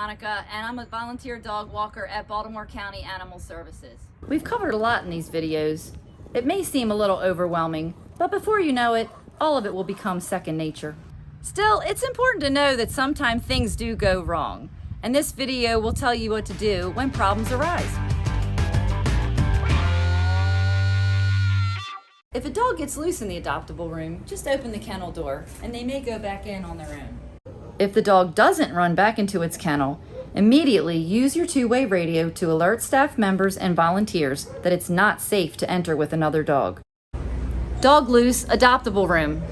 Monica, and I'm a volunteer dog walker at Baltimore County Animal Services. We've covered a lot in these videos. It may seem a little overwhelming, but before you know it, all of it will become second nature. Still, it's important to know that sometimes things do go wrong, and this video will tell you what to do when problems arise. If a dog gets loose in the adoptable room, just open the kennel door, and they may go back in on their own. If the dog doesn't run back into its kennel, immediately use your two-way radio to alert staff members and volunteers that it's not safe to enter with another dog. Dog loose, adoptable room.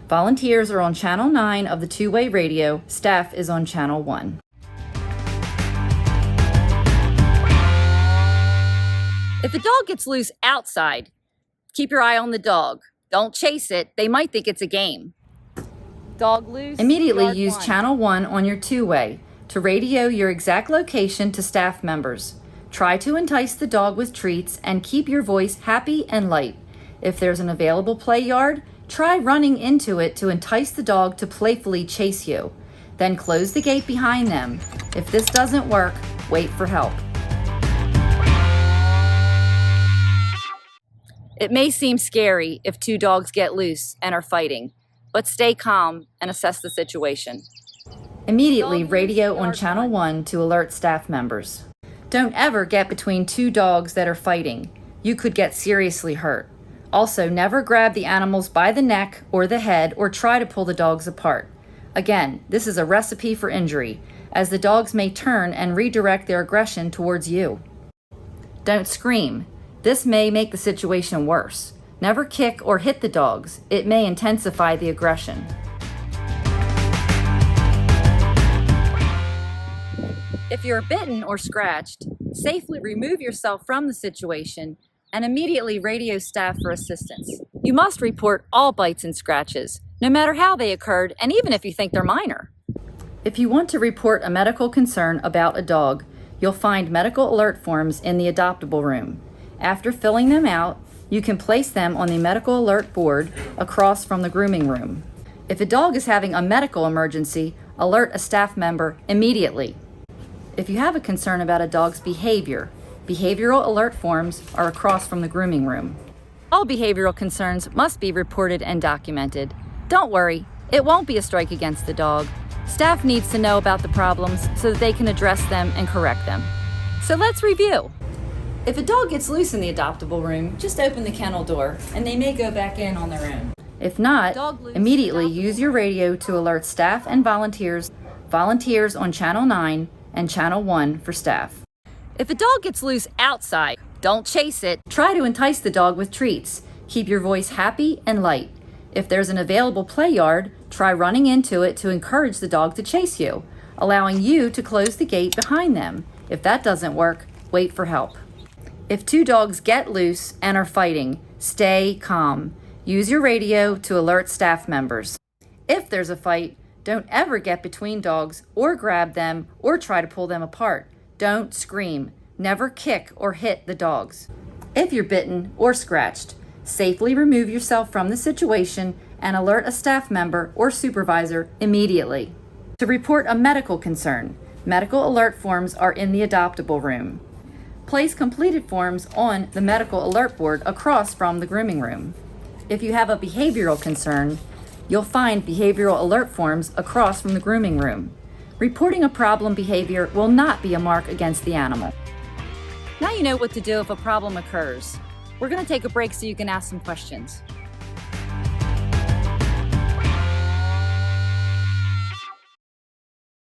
Volunteers are on channel 9 of the two-way radio, staff is on channel 1. If a dog gets loose outside, keep your eye on the dog. Don't chase it, they might think it's a game. Dog loose. Immediately use channel 1 on your two-way to radio your exact location to staff members. Try to entice the dog with treats and keep your voice happy and light. If there's an available play yard, try running into it to entice the dog to playfully chase you. Then close the gate behind them. If this doesn't work, wait for help. It may seem scary if two dogs get loose and are fighting, but stay calm and assess the situation. Immediately radio on channel 1 to alert staff members. Don't ever get between two dogs that are fighting. You could get seriously hurt. Also, never grab the animals by the neck or the head or try to pull the dogs apart. Again, this is a recipe for injury, as the dogs may turn and redirect their aggression towards you. Don't scream. This may make the situation worse. Never kick or hit the dogs. It may intensify the aggression. If you're bitten or scratched, safely remove yourself from the situation and immediately radio staff for assistance. You must report all bites and scratches, no matter how they occurred, and even if you think they're minor. If you want to report a medical concern about a dog, you'll find medical alert forms in the adoptable room. After filling them out, you can place them on the medical alert board across from the grooming room. If a dog is having a medical emergency, alert a staff member immediately. If you have a concern about a dog's behavior, behavioral alert forms are across from the grooming room. All behavioral concerns must be reported and documented. Don't worry, it won't be a strike against the dog. Staff needs to know about the problems so that they can address them and correct them. So let's review. If a dog gets loose in the adoptable room, just open the kennel door and they may go back in on their own. If not, immediately use your radio to alert staff and volunteers on channel 9 and channel 1 for staff. If a dog gets loose outside, don't chase it. Try to entice the dog with treats. Keep your voice happy and light. If there's an available play yard, try running into it to encourage the dog to chase you, allowing you to close the gate behind them. If that doesn't work, wait for help. If two dogs get loose and are fighting, stay calm. Use your radio to alert staff members. If there's a fight, don't ever get between dogs or grab them or try to pull them apart. Don't scream. Never kick or hit the dogs. If you're bitten or scratched, safely remove yourself from the situation and alert a staff member or supervisor immediately. To report a medical concern, medical alert forms are in the adoptable room. Place completed forms on the medical alert board across from the grooming room. If you have a behavioral concern, you'll find behavioral alert forms across from the grooming room. Reporting a problem behavior will not be a mark against the animal. Now you know what to do if a problem occurs. We're going to take a break so you can ask some questions.